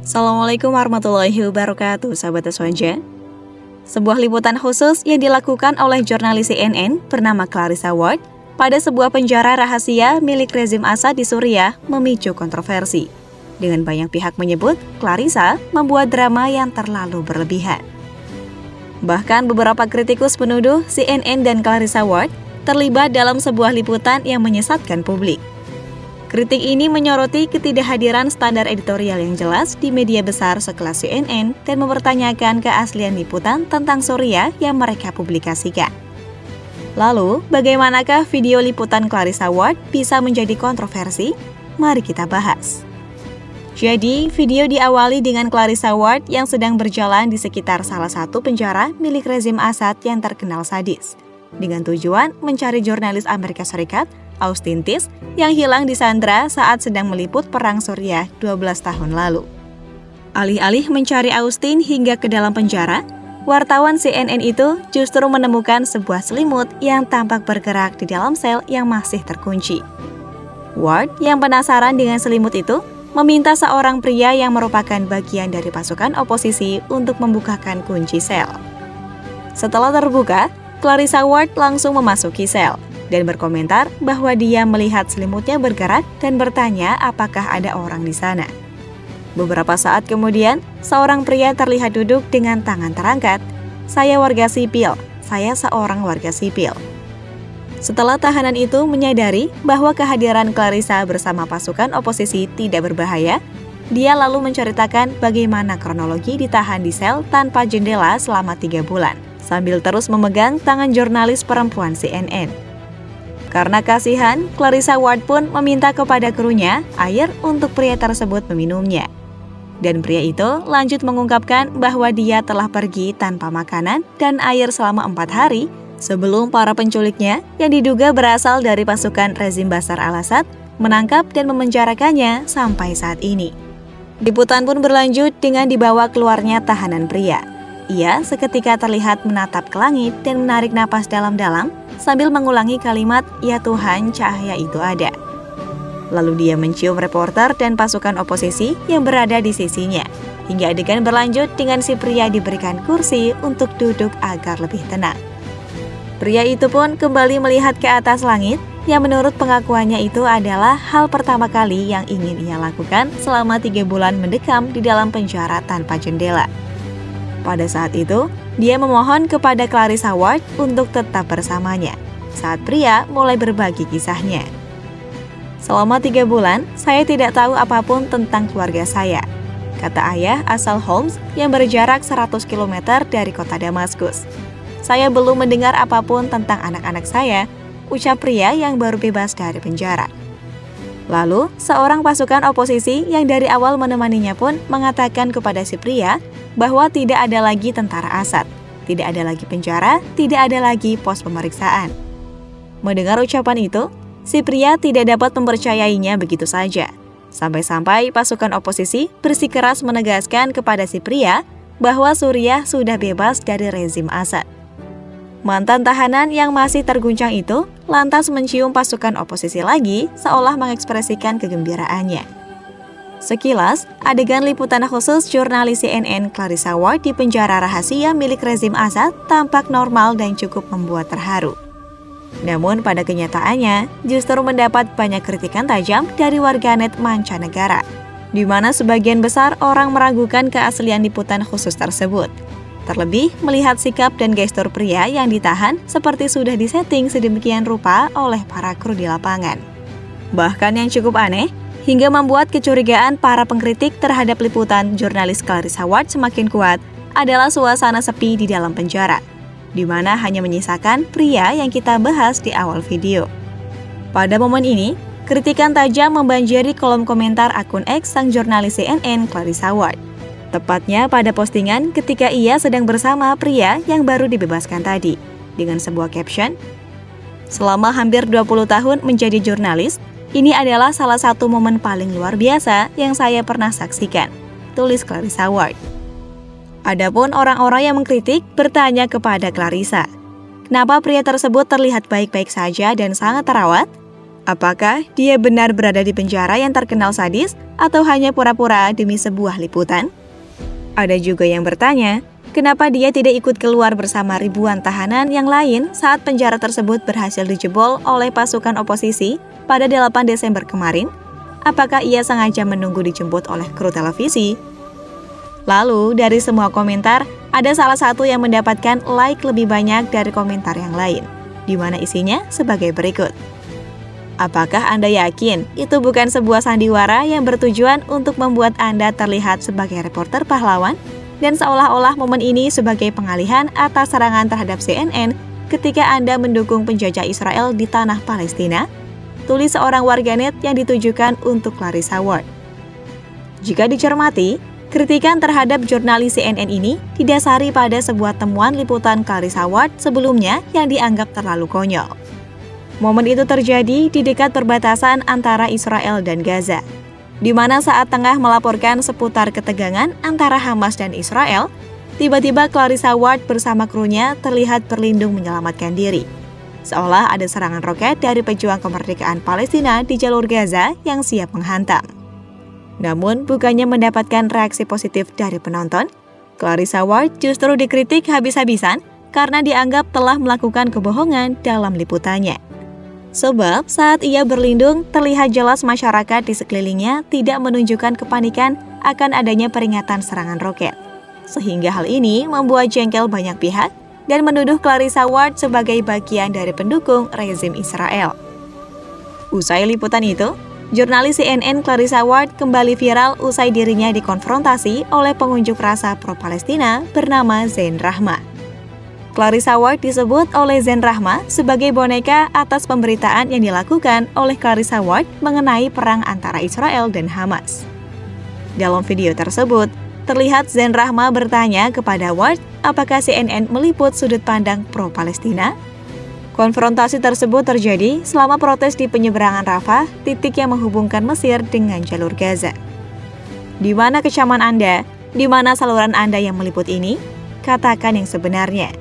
Assalamualaikum warahmatullahi wabarakatuh, sahabat Aswaja. Sebuah liputan khusus yang dilakukan oleh jurnalis CNN bernama Clarissa Ward pada sebuah penjara rahasia milik rezim Assad di Suriah memicu kontroversi. Dengan banyak pihak menyebut Clarissa membuat drama yang terlalu berlebihan. Bahkan beberapa kritikus menuduh CNN dan Clarissa Ward terlibat dalam sebuah liputan yang menyesatkan publik. Kritik ini menyoroti ketidakhadiran standar editorial yang jelas di media besar sekelas CNN dan mempertanyakan keaslian liputan tentang Suriah yang mereka publikasikan. Lalu, bagaimanakah video liputan Clarissa Ward bisa menjadi kontroversi? Mari kita bahas. Jadi, video diawali dengan Clarissa Ward yang sedang berjalan di sekitar salah satu penjara milik rezim Assad yang terkenal sadis, dengan tujuan mencari jurnalis Amerika Serikat, Austin Tice, yang hilang di Sandra saat sedang meliput perang Suriah 12 tahun lalu. Alih-alih mencari Austin hingga ke dalam penjara, wartawan CNN itu justru menemukan sebuah selimut yang tampak bergerak di dalam sel yang masih terkunci. Ward yang penasaran dengan selimut itu meminta seorang pria yang merupakan bagian dari pasukan oposisi untuk membukakan kunci sel. Setelah terbuka, Clarissa Ward langsung memasuki sel dan berkomentar bahwa dia melihat selimutnya bergerak dan bertanya apakah ada orang di sana. Beberapa saat kemudian, seorang pria terlihat duduk dengan tangan terangkat. "Saya warga sipil, saya seorang warga sipil." Setelah tahanan itu menyadari bahwa kehadiran Clarissa bersama pasukan oposisi tidak berbahaya, dia lalu menceritakan bagaimana kronologi ditahan di sel tanpa jendela selama 3 bulan, sambil terus memegang tangan jurnalis perempuan CNN. Karena kasihan, Clarissa Ward pun meminta kepada krunya air untuk pria tersebut meminumnya. Dan pria itu lanjut mengungkapkan bahwa dia telah pergi tanpa makanan dan air selama 4 hari sebelum para penculiknya yang diduga berasal dari pasukan rezim Bashar al-Assad menangkap dan memenjarakannya sampai saat ini. Liputan pun berlanjut dengan dibawa keluarnya tahanan pria. Ia seketika terlihat menatap ke langit dan menarik napas dalam-dalam sambil mengulangi kalimat, "Ya Tuhan, cahaya itu ada." Lalu dia mencium reporter dan pasukan oposisi yang berada di sisinya, hingga adegan berlanjut dengan si pria diberikan kursi untuk duduk agar lebih tenang. Pria itu pun kembali melihat ke atas langit, yang menurut pengakuannya itu adalah hal pertama kali yang ingin ia lakukan selama 3 bulan mendekam di dalam penjara tanpa jendela. Pada saat itu, dia memohon kepada Clarissa Ward untuk tetap bersamanya saat pria mulai berbagi kisahnya. "Selama 3 bulan, saya tidak tahu apapun tentang keluarga saya," kata ayah asal Homs yang berjarak 100 km dari kota Damaskus. "Saya belum mendengar apapun tentang anak-anak saya," ucap pria yang baru bebas dari penjara. Lalu, seorang pasukan oposisi yang dari awal menemaninya pun mengatakan kepada si pria bahwa tidak ada lagi tentara Assad, tidak ada lagi penjara, tidak ada lagi pos pemeriksaan. Mendengar ucapan itu, si pria tidak dapat mempercayainya begitu saja. Sampai-sampai pasukan oposisi bersikeras menegaskan kepada si pria bahwa Suriah sudah bebas dari rezim Assad. Mantan tahanan yang masih terguncang itu lantas mencium pasukan oposisi lagi seolah mengekspresikan kegembiraannya. Sekilas, adegan liputan khusus jurnalis CNN Clarissa Ward di penjara rahasia milik rezim Assad tampak normal dan cukup membuat terharu. Namun pada kenyataannya, justru mendapat banyak kritikan tajam dari warganet mancanegara, di mana sebagian besar orang meragukan keaslian liputan khusus tersebut. Terlebih melihat sikap dan gestur pria yang ditahan seperti sudah disetting sedemikian rupa oleh para kru di lapangan. Bahkan yang cukup aneh, hingga membuat kecurigaan para pengkritik terhadap liputan jurnalis Clarissa Ward semakin kuat, adalah suasana sepi di dalam penjara, di mana hanya menyisakan pria yang kita bahas di awal video. Pada momen ini, kritikan tajam membanjiri kolom komentar akun X sang jurnalis CNN Clarissa Ward. Tepatnya pada postingan ketika ia sedang bersama pria yang baru dibebaskan tadi, dengan sebuah caption, "Selama hampir 20 tahun menjadi jurnalis, ini adalah salah satu momen paling luar biasa yang saya pernah saksikan," tulis Clarissa Ward. Adapun orang-orang yang mengkritik bertanya kepada Clarissa, kenapa pria tersebut terlihat baik-baik saja dan sangat terawat? Apakah dia benar berada di penjara yang terkenal sadis atau hanya pura-pura demi sebuah liputan? Ada juga yang bertanya, kenapa dia tidak ikut keluar bersama ribuan tahanan yang lain saat penjara tersebut berhasil dijebol oleh pasukan oposisi pada 8 Desember kemarin? Apakah ia sengaja menunggu dijemput oleh kru televisi? Lalu, dari semua komentar, ada salah satu yang mendapatkan like lebih banyak dari komentar yang lain, di mana isinya sebagai berikut. Apakah Anda yakin itu bukan sebuah sandiwara yang bertujuan untuk membuat Anda terlihat sebagai reporter pahlawan? Dan seolah-olah momen ini sebagai pengalihan atas serangan terhadap CNN ketika Anda mendukung penjajah Israel di tanah Palestina? Tulis seorang warganet yang ditujukan untuk Clarissa Ward. Jika dicermati, kritikan terhadap jurnalis CNN ini didasari pada sebuah temuan liputan Clarissa Ward sebelumnya yang dianggap terlalu konyol. Momen itu terjadi di dekat perbatasan antara Israel dan Gaza, di mana saat tengah melaporkan seputar ketegangan antara Hamas dan Israel, tiba-tiba Clarissa Ward bersama krunya terlihat berlindung menyelamatkan diri. Seolah ada serangan roket dari pejuang kemerdekaan Palestina di jalur Gaza yang siap menghantam. Namun, bukannya mendapatkan reaksi positif dari penonton, Clarissa Ward justru dikritik habis-habisan karena dianggap telah melakukan kebohongan dalam liputannya. Sebab saat ia berlindung, terlihat jelas masyarakat di sekelilingnya tidak menunjukkan kepanikan akan adanya peringatan serangan roket. Sehingga hal ini membuat jengkel banyak pihak dan menuduh Clarissa Ward sebagai bagian dari pendukung rezim Israel. Usai liputan itu, jurnalis CNN Clarissa Ward kembali viral usai dirinya dikonfrontasi oleh pengunjuk rasa pro-Palestina bernama Zain Rahma. Clarissa Ward disebut oleh Zain Rahma sebagai boneka atas pemberitaan yang dilakukan oleh Clarissa Ward mengenai perang antara Israel dan Hamas. Dalam video tersebut, terlihat Zain Rahma bertanya kepada Ward apakah CNN meliput sudut pandang pro-Palestina. Konfrontasi tersebut terjadi selama protes di penyeberangan Rafah, titik yang menghubungkan Mesir dengan jalur Gaza. Di mana kecaman Anda? Di mana saluran Anda yang meliput ini? Katakan yang sebenarnya.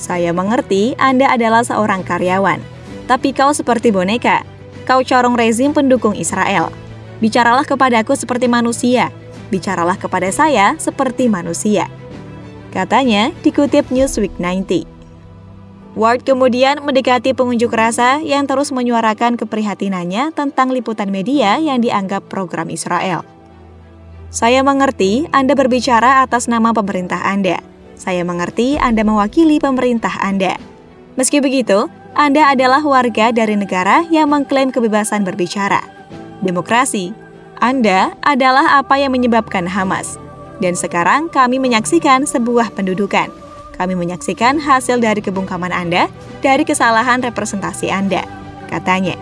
Saya mengerti Anda adalah seorang karyawan, tapi kau seperti boneka. Kau corong rezim pendukung Israel. Bicaralah kepadaku seperti manusia. Bicaralah kepada saya seperti manusia. Katanya dikutip Newsweek 90. Ward kemudian mendekati pengunjuk rasa yang terus menyuarakan keprihatinannya tentang liputan media yang dianggap program Israel. Saya mengerti Anda berbicara atas nama pemerintah Anda. Saya mengerti Anda mewakili pemerintah Anda. Meski begitu, Anda adalah warga dari negara yang mengklaim kebebasan berbicara. Demokrasi. Anda adalah apa yang menyebabkan Hamas. Dan sekarang kami menyaksikan sebuah pendudukan. Kami menyaksikan hasil dari kebungkaman Anda, dari kesalahan representasi Anda, katanya.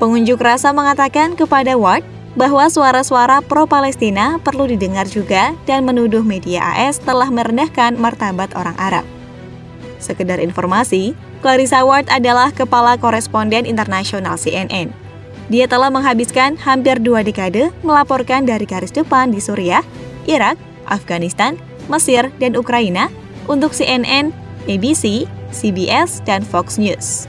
Pengunjuk rasa mengatakan kepada Ward bahwa suara-suara pro-Palestina perlu didengar juga dan menuduh media AS telah merendahkan martabat orang Arab. Sekedar informasi, Clarissa Ward adalah kepala koresponden internasional CNN. Dia telah menghabiskan hampir 2 dekade melaporkan dari garis depan di Suriah, Irak, Afghanistan, Mesir, dan Ukraina untuk CNN, ABC, CBS, dan Fox News.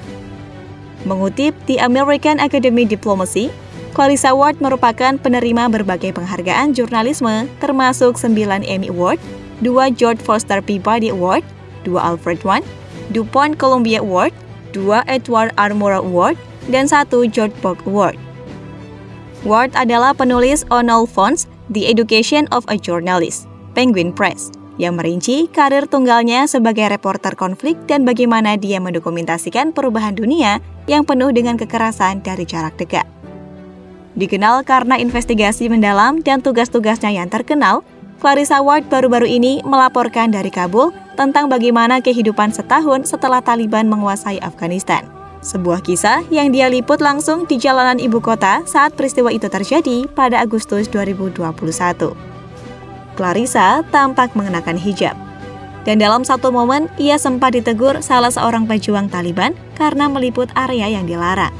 Mengutip The American Academy Diplomacy, Clarissa Ward merupakan penerima berbagai penghargaan jurnalisme termasuk 9 Emmy Award, 2 George Foster Peabody Award, 2 Alfred I, DuPont Columbia Award, 2 Edward R. Murrow Award, dan 1 George Borg Award. Ward adalah penulis On All Fronts, The Education of a Journalist, Penguin Press, yang merinci karir tunggalnya sebagai reporter konflik dan bagaimana dia mendokumentasikan perubahan dunia yang penuh dengan kekerasan dari jarak dekat. Dikenal karena investigasi mendalam dan tugas-tugasnya yang terkenal, Clarissa Ward baru-baru ini melaporkan dari Kabul tentang bagaimana kehidupan setahun setelah Taliban menguasai Afghanistan. Sebuah kisah yang dia liput langsung di jalanan ibu kota saat peristiwa itu terjadi pada Agustus 2021. Clarissa tampak mengenakan hijab. Dan dalam satu momen, ia sempat ditegur salah seorang pejuang Taliban karena meliput area yang dilarang.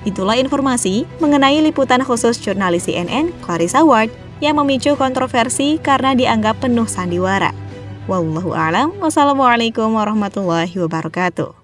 Itulah informasi mengenai liputan khusus jurnalis CNN Clarissa Ward yang memicu kontroversi karena dianggap penuh sandiwara. Wallahu a'lam. Wassalamualaikum warahmatullahi wabarakatuh.